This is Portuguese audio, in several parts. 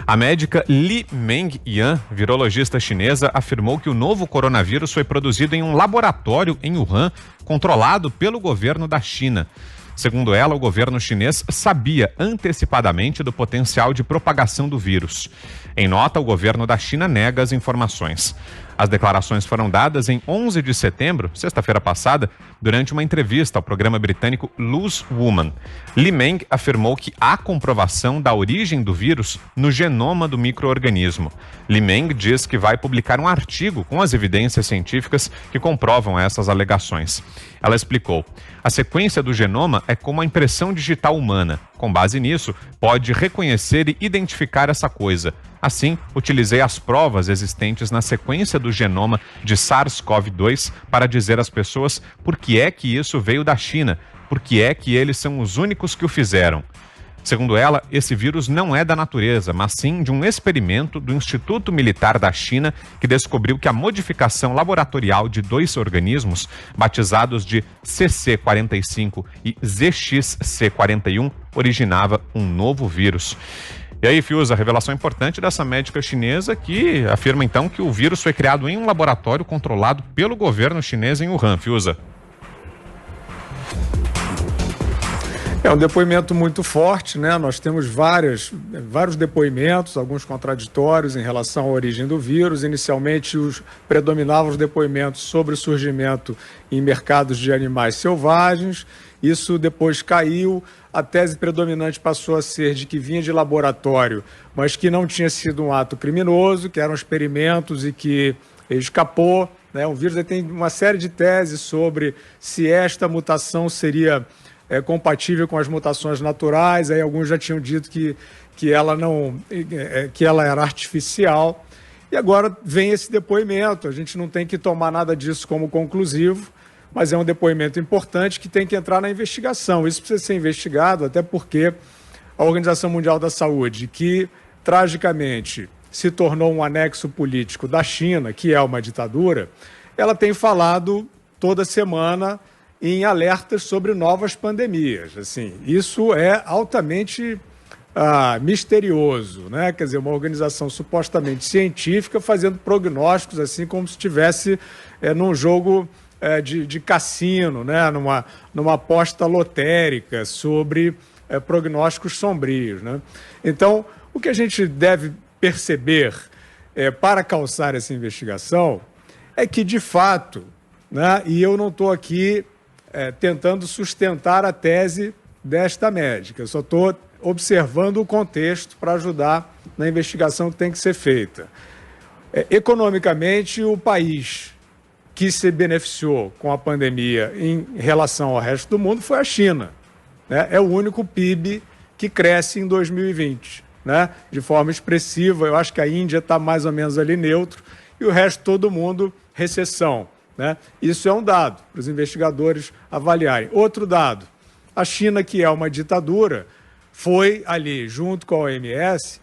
A médica Li Mengyan, virologista chinesa, afirmou que o novo coronavírus foi produzido em um laboratório em Wuhan, controlado pelo governo da China. Segundo ela, o governo chinês sabia antecipadamente do potencial de propagação do vírus. Em nota, o governo da China nega as informações. As declarações foram dadas em 11 de setembro, sexta-feira passada, durante uma entrevista ao programa britânico Loose Woman. Li Meng afirmou que há comprovação da origem do vírus no genoma do micro-organismo. Li Meng diz que vai publicar um artigo com as evidências científicas que comprovam essas alegações. Ela explicou: a sequência do genoma é como a impressão digital humana. Com base nisso, pode reconhecer e identificar essa coisa. Assim, utilizei as provas existentes na sequência do genoma de SARS-CoV-2 para dizer às pessoas por que é que isso veio da China, por que é que eles são os únicos que o fizeram. Segundo ela, esse vírus não é da natureza, mas sim de um experimento do Instituto Militar da China, que descobriu que a modificação laboratorial de dois organismos, batizados de CC45 e ZXC41, originava um novo vírus. E aí, Fiuza, a revelação importante dessa médica chinesa que afirma então que o vírus foi criado em um laboratório controlado pelo governo chinês em Wuhan. Fiuza. É um depoimento muito forte, né? Nós temos vários depoimentos, alguns contraditórios em relação à origem do vírus. Inicialmente, predominavam os depoimentos sobre o surgimento em mercados de animais selvagens. Isso depois caiu. A tese predominante passou a ser de que vinha de laboratório, mas que não tinha sido um ato criminoso, que eram experimentos e que escapou, né? O vírus tem uma série de teses sobre se esta mutação seria compatível com as mutações naturais. Aí alguns já tinham dito que ela era artificial. E agora vem esse depoimento. A gente não tem que tomar nada disso como conclusivo, mas é um depoimento importante que tem que entrar na investigação. Isso precisa ser investigado, até porque a Organização Mundial da Saúde, que tragicamente se tornou um anexo político da China, que é uma ditadura, ela tem falado toda semana em alertas sobre novas pandemias. Assim, isso é altamente misterioso, né? Quer dizer, uma organização supostamente científica fazendo prognósticos, assim como se estivesse num jogo de cassino, né? Numa aposta lotérica sobre prognósticos sombrios, né? Então, o que a gente deve perceber para calçar essa investigação é que, de fato, né? E eu não estou aqui tentando sustentar a tese desta médica, eu só estou observando o contexto para ajudar na investigação que tem que ser feita. Economicamente, o país que se beneficiou com a pandemia em relação ao resto do mundo foi a China, né? É o único PIB que cresce em 2020, né? De forma expressiva. Eu acho que a Índia está mais ou menos ali neutro e o resto todo mundo recessão, né? Isso é um dado para os investigadores avaliarem. Outro dado: a China, que é uma ditadura, foi ali, junto com a OMS,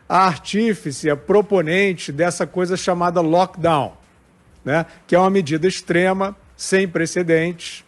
a artífice, a proponente dessa coisa chamada lockdown, né? Que é uma medida extrema, sem precedentes,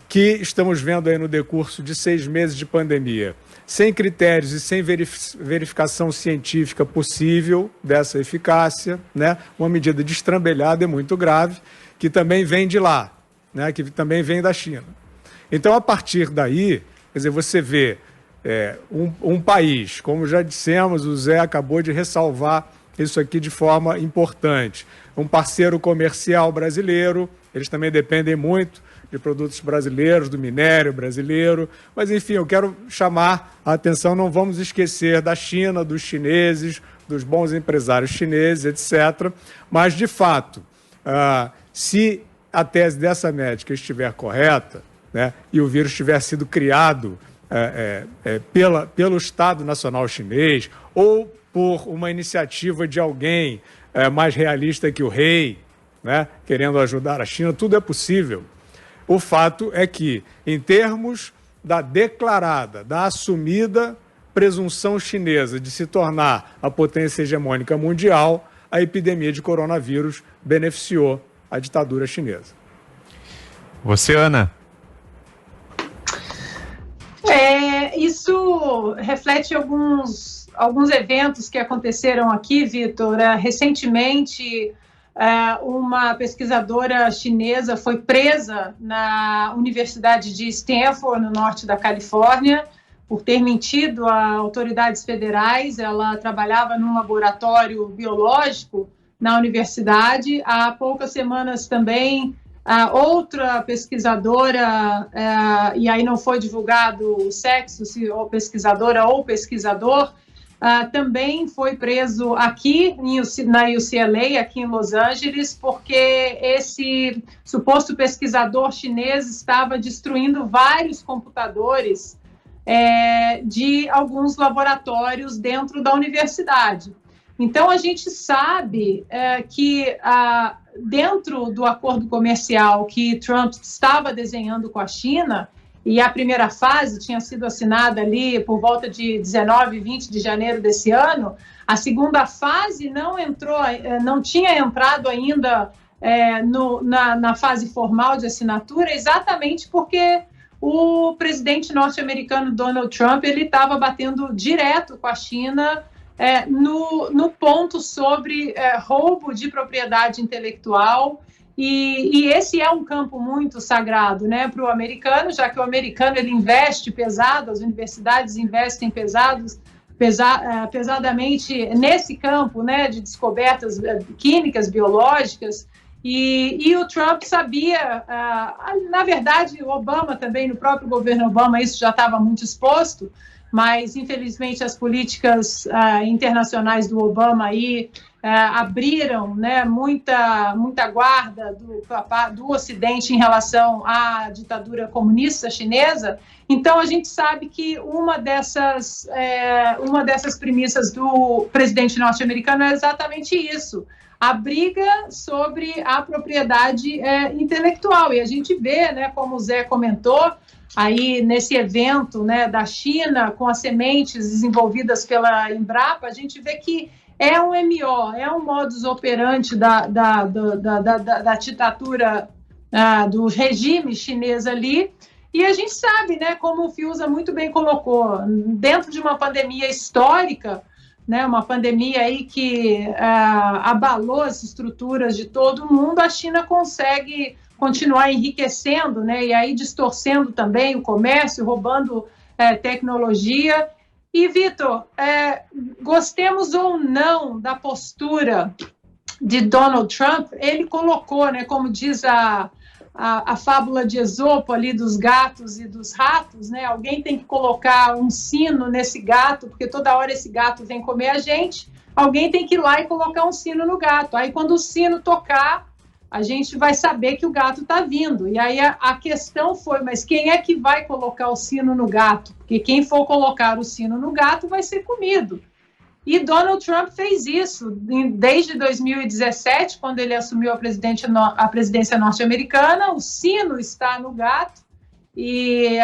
que estamos vendo aí no decurso de 6 meses de pandemia, sem critérios e sem verificação científica possível dessa eficácia, né? Uma medida destrambelhada e muito grave, que também vem de lá, né? Que também vem da China. Então, a partir daí, quer dizer, você vê um país, como já dissemos, o Zé acabou de ressalvar isso aqui de forma importante, um parceiro comercial brasileiro, eles também dependem muito de produtos brasileiros, do minério brasileiro, mas enfim, eu quero chamar a atenção, não vamos esquecer da China, dos chineses, dos bons empresários chineses, etc. Mas, de fato, se a tese dessa médica estiver correta, né, e o vírus tiver sido criado pelo Estado Nacional Chinês ou por uma iniciativa de alguém mais realista que o rei, né, querendo ajudar a China, tudo é possível. O fato é que, em termos da declarada, da assumida presunção chinesa de se tornar a potência hegemônica mundial, a epidemia de coronavírus beneficiou a ditadura chinesa. Você, Ana? Isso reflete alguns alguns eventos que aconteceram aqui, Vitor. Recentemente, uma pesquisadora chinesa foi presa na Universidade de Stanford, no norte da Califórnia, por ter mentido a autoridades federais. Ela trabalhava num laboratório biológico na universidade. Há poucas semanas também, outra pesquisadora, e aí não foi divulgado o sexo, se ou pesquisadora ou pesquisador, também foi preso aqui na UCLA, aqui em Los Angeles, porque esse suposto pesquisador chinês estava destruindo vários computadores de alguns laboratórios dentro da universidade. Então, a gente sabe que dentro do acordo comercial que Trump estava desenhando com a China, e a primeira fase tinha sido assinada ali por volta de 19 e 20 de janeiro desse ano, a segunda fase não tinha entrado ainda na fase formal de assinatura, exatamente porque o presidente norte-americano Donald Trump ele estava batendo direto com a China no ponto sobre roubo de propriedade intelectual, e esse é um campo muito sagrado, né, para o americano, já que o americano ele investe pesado, as universidades investem pesadamente nesse campo, né, de descobertas químicas, biológicas. E o Trump sabia, na verdade, o Obama também, no próprio governo Obama, isso já estava muito exposto, mas, infelizmente, as políticas internacionais do Obama aí abriram, né, muita guarda do Ocidente em relação à ditadura comunista chinesa. Então, a gente sabe que uma dessas premissas do presidente norte-americano é exatamente isso, a briga sobre a propriedade intelectual. E a gente vê, né, como o Zé comentou, aí nesse evento, né, da China, com as sementes desenvolvidas pela Embrapa, a gente vê que é um MO, é um modus operandi da ditadura, do regime chinês ali. E a gente sabe, né, como o Fiuza muito bem colocou, dentro de uma pandemia histórica, né, uma pandemia aí que abalou as estruturas de todo mundo, a China consegue continuar enriquecendo, né, e aí distorcendo também o comércio, roubando tecnologia. E, Vitor, gostemos ou não da postura de Donald Trump, ele colocou, né, como diz a fábula de Esopo ali dos gatos e dos ratos, né, alguém tem que colocar um sino nesse gato, porque toda hora esse gato vem comer a gente, alguém tem que ir lá e colocar um sino no gato. Aí, quando o sino tocar, a gente vai saber que o gato está vindo. E aí a questão foi, mas quem é que vai colocar o sino no gato? Porque quem for colocar o sino no gato vai ser comido. E Donald Trump fez isso desde 2017, quando ele assumiu a presidência norte-americana. O sino está no gato. E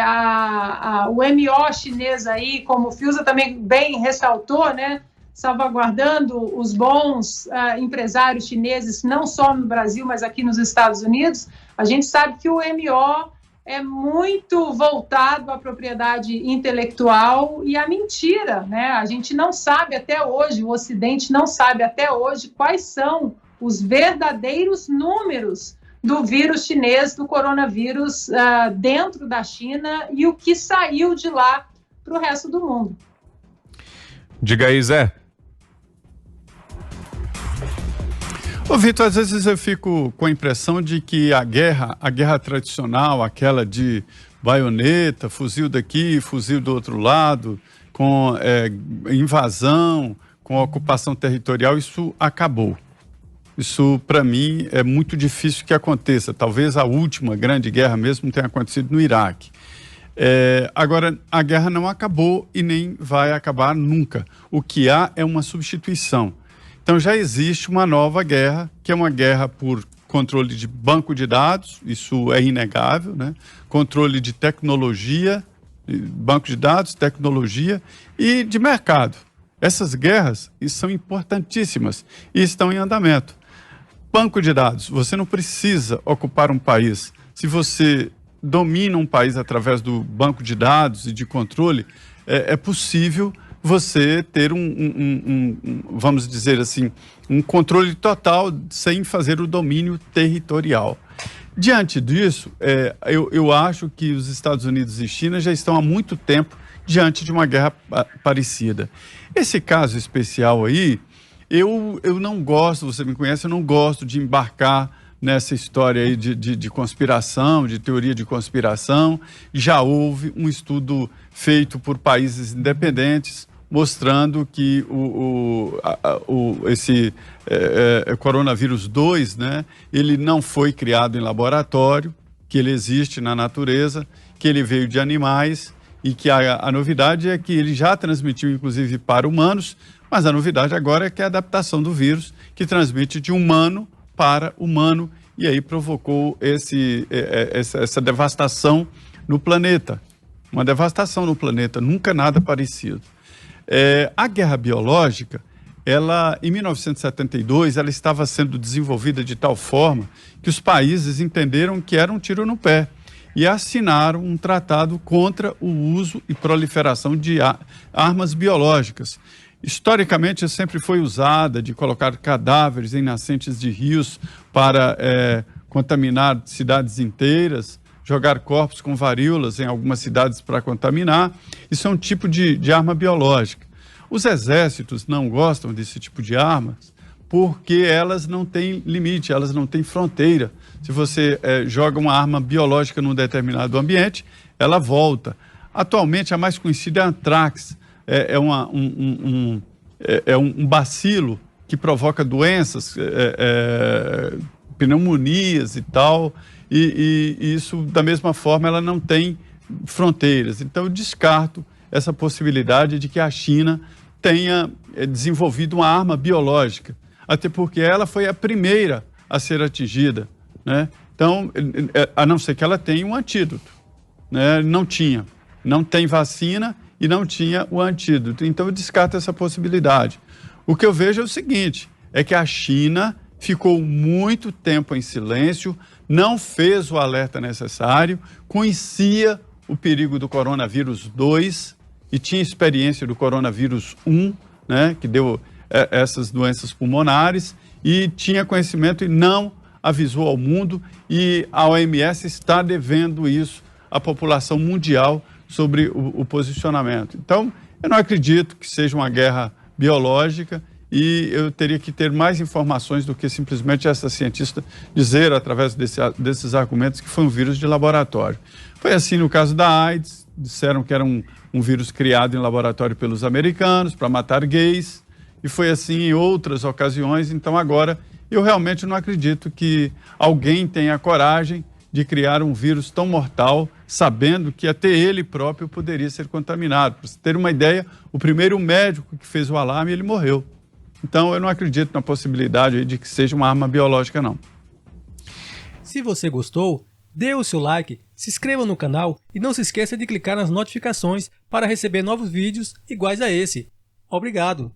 o MO chinês aí, como o Fiuza também bem ressaltou, né, salvaguardando os bons empresários chineses, não só no Brasil, mas aqui nos Estados Unidos, a gente sabe que o MO é muito voltado à propriedade intelectual e à mentira, né? A gente não sabe até hoje, o Ocidente não sabe até hoje quais são os verdadeiros números do vírus chinês, do coronavírus, dentro da China e o que saiu de lá para o resto do mundo. Diga aí, Zé. Ô, Vitor, às vezes eu fico com a impressão de que a guerra tradicional, aquela de baioneta, fuzil daqui, fuzil do outro lado, com invasão, com ocupação territorial, isso acabou. Isso, para mim, é muito difícil que aconteça. Talvez a última grande guerra mesmo tenha acontecido no Iraque. Agora, a guerra não acabou e nem vai acabar nunca. O que há é uma substituição. Então já existe uma nova guerra, que é uma guerra por controle de banco de dados, isso é inegável, né? Controle de tecnologia, banco de dados, tecnologia e de mercado. Essas guerras são importantíssimas e estão em andamento. Banco de dados, você não precisa ocupar um país. Se você domina um país através do banco de dados e de controle, é possível você ter vamos dizer assim, um controle total sem fazer o domínio territorial. Diante disso, eu acho que os Estados Unidos e China já estão há muito tempo diante de uma guerra parecida. Esse caso especial aí, eu não gosto, você me conhece, eu não gosto de embarcar nessa história aí de conspiração, de teoria de conspiração. Já houve um estudo feito por países independentes mostrando que esse coronavírus 2, né, ele não foi criado em laboratório, que ele existe na natureza, que ele veio de animais e que a novidade é que ele já transmitiu inclusive para humanos, mas a novidade agora é que é a adaptação do vírus que transmite de humano para humano e aí provocou essa devastação no planeta. Uma devastação no planeta, nunca nada parecido. A guerra biológica, em 1972, ela estava sendo desenvolvida de tal forma que os países entenderam que era um tiro no pé e assinaram um tratado contra o uso e proliferação de armas biológicas. Historicamente, sempre foi usada de colocar cadáveres em nascentes de rios para contaminar cidades inteiras, jogar corpos com varíolas em algumas cidades para contaminar. Isso é um tipo de arma biológica. Os exércitos não gostam desse tipo de armas porque elas não têm limite, elas não têm fronteira. Se você joga uma arma biológica num determinado ambiente, ela volta. Atualmente, a mais conhecida é a antrax. É um bacilo que provoca doenças, pneumonias e tal, e isso, da mesma forma, ela não tem fronteiras. Então, eu descarto essa possibilidade de que a China tenha desenvolvido uma arma biológica, até porque ela foi a primeira a ser atingida, né? Então, a não ser que ela tenha um antídoto, né? Não tem vacina e não tinha o antídoto. Então, eu descarto essa possibilidade. O que eu vejo é o seguinte, é que a China ficou muito tempo em silêncio, não fez o alerta necessário, conhecia o perigo do coronavírus 2 e tinha experiência do coronavírus 1, né, que deu essas doenças pulmonares, e tinha conhecimento e não avisou ao mundo, e a OMS está devendo isso à população mundial sobre o posicionamento. Então, eu não acredito que seja uma guerra biológica e eu teria que ter mais informações do que simplesmente essa cientista dizer, através desses argumentos, que foi um vírus de laboratório. Foi assim no caso da AIDS, disseram que era um vírus criado em laboratório pelos americanos para matar gays, e foi assim em outras ocasiões. Então agora eu realmente não acredito que alguém tenha coragem de criar um vírus tão mortal, sabendo que até ele próprio poderia ser contaminado. Para você ter uma ideia, o primeiro médico que fez o alarme, ele morreu. Então eu não acredito na possibilidade de que seja uma arma biológica, não. Se você gostou, dê o seu like, se inscreva no canal e não se esqueça de clicar nas notificações para receber novos vídeos iguais a esse. Obrigado!